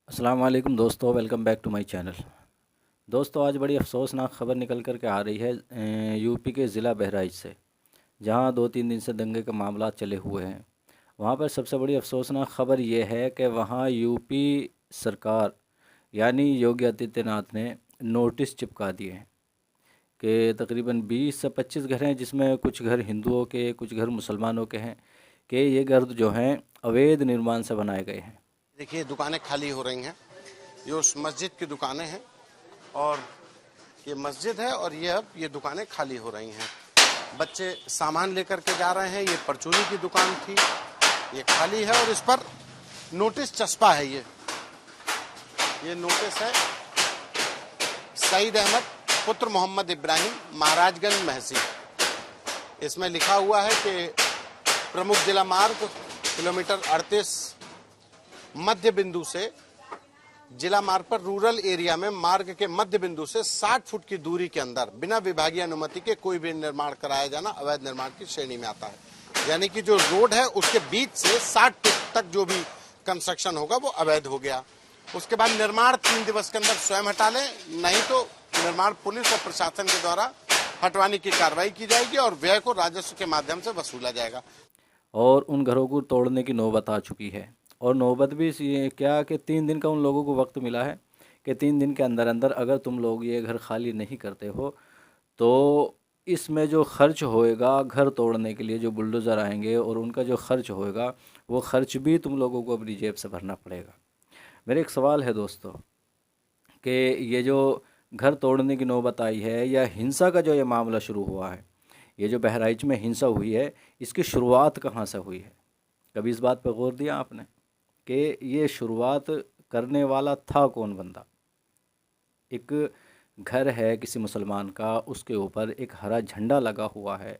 अस्सलाम वालेकुम दोस्तों, welcome back to my channel. दोस्तों, आज बड़ी अफसोसनाक खबर निकल कर के आ रही है यूपी के ज़िला बहराइच से, जहां 2-3 दिन से दंगे के मामला चले हुए हैं। वहां पर सबसे बड़ी अफसोसनाक खबर यह है कि वहां यूपी सरकार यानी योगी आदित्यनाथ ने नोटिस चिपका दिए हैं कि तकरीबन 20 से 25 घर हैं, जिसमें कुछ घर हिंदुओं के, कुछ घर मुसलमानों के हैं, कि ये घर जो हैं अवैध निर्माण से बनाए गए हैं। देखिए दुकानें खाली हो रही हैं। ये उस मस्जिद की दुकानें हैं और ये मस्जिद है और ये दुकानें खाली हो रही हैं। बच्चे सामान लेकर के जा रहे हैं। ये परचूनी की दुकान थी, ये खाली है और इस पर नोटिस चस्पा है। ये नोटिस है सईद अहमद पुत्र मोहम्मद इब्राहिम महाराजगंज महसी। इसमें लिखा हुआ है कि प्रमुख जिला मार्ग किलोमीटर 38 मध्य बिंदु से जिला मार्ग पर रूरल एरिया में मार्ग के मध्य बिंदु से 60 फुट की दूरी के अंदर बिना विभागीय अनुमति के कोई भी निर्माण कराया जाना अवैध निर्माण की श्रेणी में आता है। यानी कि जो रोड है उसके बीच से 60 फुट तक जो भी कंस्ट्रक्शन होगा वो अवैध हो गया। उसके बाद निर्माण 3 दिवस के अंदर स्वयं हटा लें, नहीं तो निर्माण पुलिस और प्रशासन के द्वारा हटवाने की कार्रवाई की जाएगी और व्यय को राजस्व के माध्यम से वसूला जाएगा। और उन घरों को तोड़ने की नौबत आ चुकी है। और नौबत भी ये क्या कि 3 दिन का उन लोगों को वक्त मिला है कि 3 दिन के अंदर अंदर अगर तुम लोग ये घर खाली नहीं करते हो तो इसमें जो खर्च होएगा घर तोड़ने के लिए, जो बुलडोज़र आएंगे और उनका जो खर्च होएगा वो खर्च भी तुम लोगों को अपनी जेब से भरना पड़ेगा। मेरा एक सवाल है दोस्तों कि ये जो घर तोड़ने की नौबत आई है या हिंसा का जो ये मामला शुरू हुआ है, ये जो बहराइच में हिंसा हुई है, इसकी शुरुआत कहाँ से हुई है? कभी इस बात पर गौर दिया आपने कि ये शुरुआत करने वाला था कौन बंदा? एक घर है किसी मुसलमान का, उसके ऊपर एक हरा झंडा लगा हुआ है।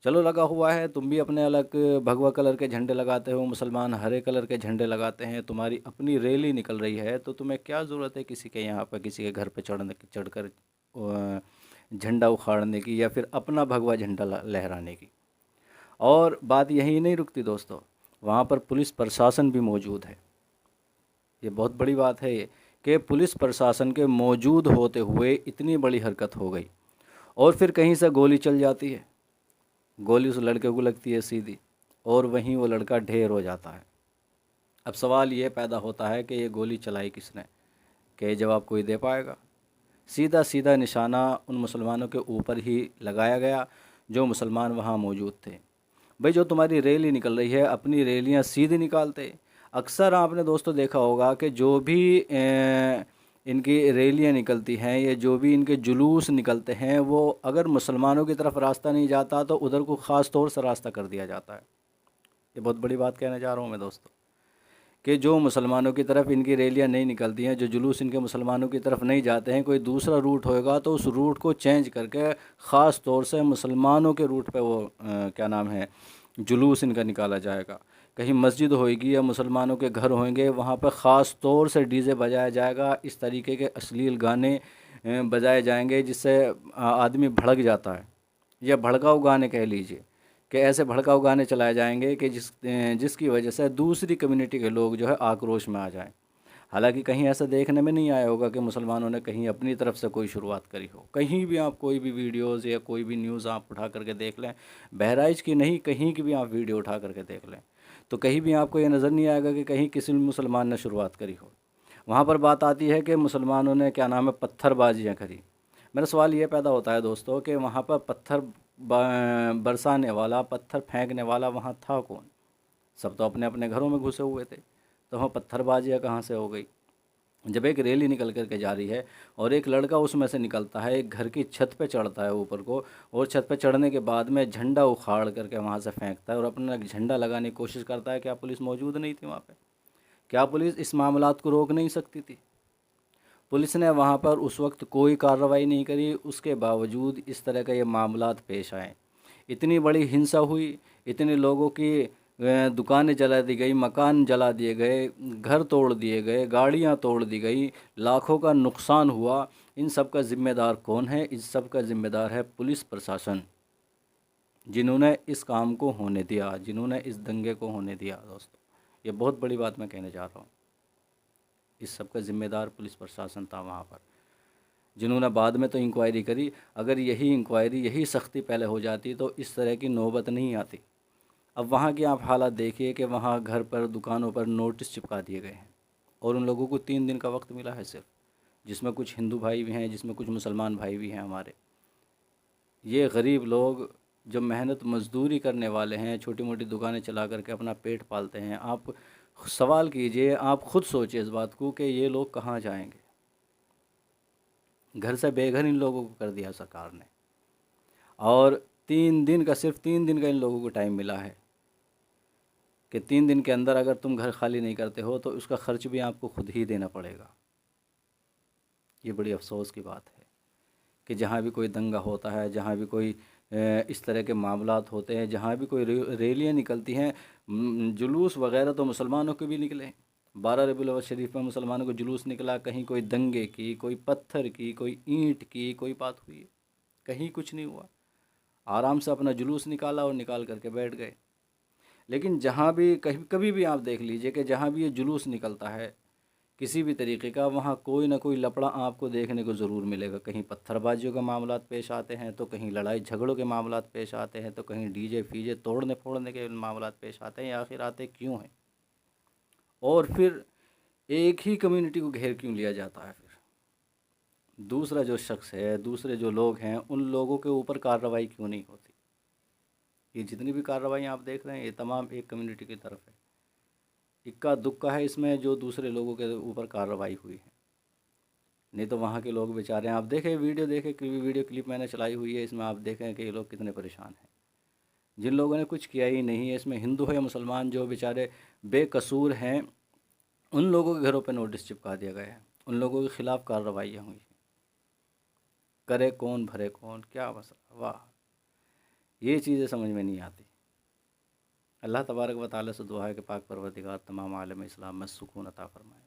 चलो लगा हुआ है, तुम भी अपने अलग भगवा कलर के झंडे लगाते हो, मुसलमान हरे कलर के झंडे लगाते हैं, तुम्हारी अपनी रैली निकल रही है, तो तुम्हें क्या ज़रूरत है किसी के यहाँ पर किसी के घर पर चढ़कर झंडा उखाड़ने की या फिर अपना भगवा झंडा लहराने की? और बात यहीं नहीं रुकती दोस्तों, वहाँ पर पुलिस प्रशासन भी मौजूद है। ये बहुत बड़ी बात है ये कि पुलिस प्रशासन के मौजूद होते हुए इतनी बड़ी हरकत हो गई और फिर कहीं से गोली चल जाती है। गोली उस लड़के को लगती है सीधी और वहीं वो लड़का ढेर हो जाता है। अब सवाल ये पैदा होता है कि ये गोली चलाई किसने? कि जवाब कोई दे पाएगा? सीधा सीधा निशाना उन मुसलमानों के ऊपर ही लगाया गया जो मुसलमान वहाँ मौजूद थे। भाई, जो तुम्हारी रैली निकल रही है, अपनी रैलियाँ सीधी निकालते। अक्सर आपने दोस्तों देखा होगा कि जो भी इनकी रैलियाँ निकलती हैं, ये जो भी इनके जुलूस निकलते हैं, वो अगर मुसलमानों की तरफ रास्ता नहीं जाता तो उधर को ख़ास तौर से रास्ता कर दिया जाता है। ये बहुत बड़ी बात कहने जा रहा हूँ मैं दोस्तों, कि जो मुसलमानों की तरफ इनकी रैलियाँ नहीं निकलती हैं, जो जुलूस इनके मुसलमानों की तरफ नहीं जाते हैं, कोई दूसरा रूट होएगा तो उस रूट को चेंज करके ख़ास तौर से मुसलमानों के रूट पे वो क्या नाम है, जुलूस इनका निकाला जाएगा। कहीं मस्जिद होएगी या मुसलमानों के घर होंगे, वहाँ पर ख़ास तौर से डीजे बजाया जाएगा, इस तरीके के अश्लील गाने बजाए जाएंगे जिससे आदमी भड़क जाता है, या भड़काऊ गाने कह लीजिए, कि ऐसे भड़काऊ गाने चलाए जाएंगे कि जिसकी वजह से दूसरी कम्युनिटी के लोग जो है आक्रोश में आ जाएं। हालांकि कहीं ऐसा देखने में नहीं आया होगा कि मुसलमानों ने कहीं अपनी तरफ से कोई शुरुआत करी हो। कहीं भी आप कोई भी वीडियोस या कोई भी न्यूज़ आप उठा करके देख लें, बहराइच की नहीं कहीं की भी आप वीडियो उठा करके देख लें, तो कहीं भी आपको ये नज़र नहीं आएगा कि कहीं किसी मुसलमान ने शुरुआत करी हो। वहाँ पर बात आती है कि मुसलमानों ने क्या नाम है पत्थरबाजियाँ करी। मेरा सवाल ये पैदा होता है दोस्तों कि वहाँ पर पत्थर बरसाने वाला, पत्थर फेंकने वाला वहाँ था कौन? सब तो अपने अपने घरों में घुसे हुए थे, तो वहाँ पत्थरबाजियाँ कहाँ से हो गई? जब एक रैली निकल कर के जा रही है और एक लड़का उसमें से निकलता है, एक घर की छत पे चढ़ता है ऊपर को, और छत पे चढ़ने के बाद में झंडा उखाड़ करके वहाँ से फेंकता है और अपना झंडा लगाने की कोशिश करता है, क्या पुलिस मौजूद नहीं थी वहाँ पे? क्या पुलिस इस मामलात को रोक नहीं सकती थी? पुलिस ने वहाँ पर उस वक्त कोई कार्रवाई नहीं करी, उसके बावजूद इस तरह के ये मामलात पेश आए। इतनी बड़ी हिंसा हुई, इतने लोगों की दुकानें जला दी गई, मकान जला दिए गए, घर तोड़ दिए गए, गाड़ियाँ तोड़ दी गई, लाखों का नुकसान हुआ। इन सब का ज़िम्मेदार कौन है? इस सब का ज़िम्मेदार है पुलिस प्रशासन, जिन्होंने इस काम को होने दिया, जिन्होंने इस दंगे को होने दिया। दोस्तों, ये बहुत बड़ी बात मैं कहने जा रहा हूँ। इस सब का ज़िम्मेदार पुलिस प्रशासन था वहाँ पर, जिन्होंने बाद में तो इंक्वायरी करी। अगर यही इंक्वायरी, यही सख्ती पहले हो जाती तो इस तरह की नौबत नहीं आती। अब वहाँ की आप हालात देखिए कि वहाँ घर पर, दुकानों पर नोटिस चिपका दिए गए हैं और उन लोगों को 3 दिन का वक्त मिला है सिर्फ, जिसमें कुछ हिंदू भाई भी हैं, जिसमें कुछ मुसलमान भाई भी हैं हमारे। ये गरीब लोग जो मेहनत मजदूरी करने वाले हैं, छोटी मोटी दुकानें चला करके अपना पेट पालते हैं, आप सवाल कीजिए, आप खुद सोचिए इस बात को कि ये लोग कहाँ जाएंगे। घर से बेघर इन लोगों को कर दिया सरकार ने, और 3 दिन का, सिर्फ 3 दिन का इन लोगों को टाइम मिला है कि 3 दिन के अंदर अगर तुम घर खाली नहीं करते हो तो उसका खर्च भी आपको खुद ही देना पड़ेगा। ये बड़ी अफसोस की बात है कि जहाँ भी कोई दंगा होता है, जहाँ भी कोई इस तरह के मामलात होते हैं, जहाँ भी कोई रैलियाँ निकलती हैं, जुलूस वगैरह तो मुसलमानों के भी निकले। 12 रबीउल अव्वल शरीफ में मुसलमानों को जुलूस निकला, कहीं कोई दंगे की, कोई पत्थर की, कोई ईंट की कोई बात हुई, कहीं कुछ नहीं हुआ। आराम से अपना जुलूस निकाला और निकाल करके बैठ गए। लेकिन जहाँ भी, कहीं कभी भी आप देख लीजिए कि जहाँ भी ये जुलूस निकलता है किसी भी तरीके का, वहाँ कोई ना कोई लफड़ा आपको देखने को ज़रूर मिलेगा। कहीं पत्थरबाजियों के मामलात पेश आते हैं, तो कहीं लड़ाई झगड़ों के मामलात पेश आते हैं, तो कहीं डीजे फीजे तोड़ने फोड़ने के मामलात पेश आते हैं। आखिर आते क्यों हैं? और फिर एक ही कम्युनिटी को घेर क्यों लिया जाता है? फिर दूसरा जो शख्स है, दूसरे जो लोग हैं, उन लोगों के ऊपर कार्रवाई क्यों नहीं होती? ये जितनी भी कार्रवाई आप देख रहे हैं, ये तमाम एक कम्युनिटी की तरफ है। इक्का दुक्का है इसमें जो दूसरे लोगों के ऊपर कार्रवाई हुई है, नहीं तो वहाँ के लोग बेचारे हैं। आप देखें, वीडियो देखें, वीडियो क्लिप मैंने चलाई हुई है, इसमें आप देखें कि ये लोग कितने परेशान हैं, जिन लोगों ने कुछ किया ही नहीं है। इसमें हिंदू है या मुसलमान, जो बेचारे बेकसूर हैं, उन लोगों के घरों पर नोटिस चिपका दिया गया है, उन लोगों के ख़िलाफ़ कार्रवाइयाँ हुई हैं। करे कौन, भरे कौन, क्या मसला? वाह, ये चीज़ें समझ में नहीं आती। अल्लाह तबारक व तआला से दुआ है कि पाक परवरदिगार तमाम आलम इस्लाम में सुकून अता फरमाए।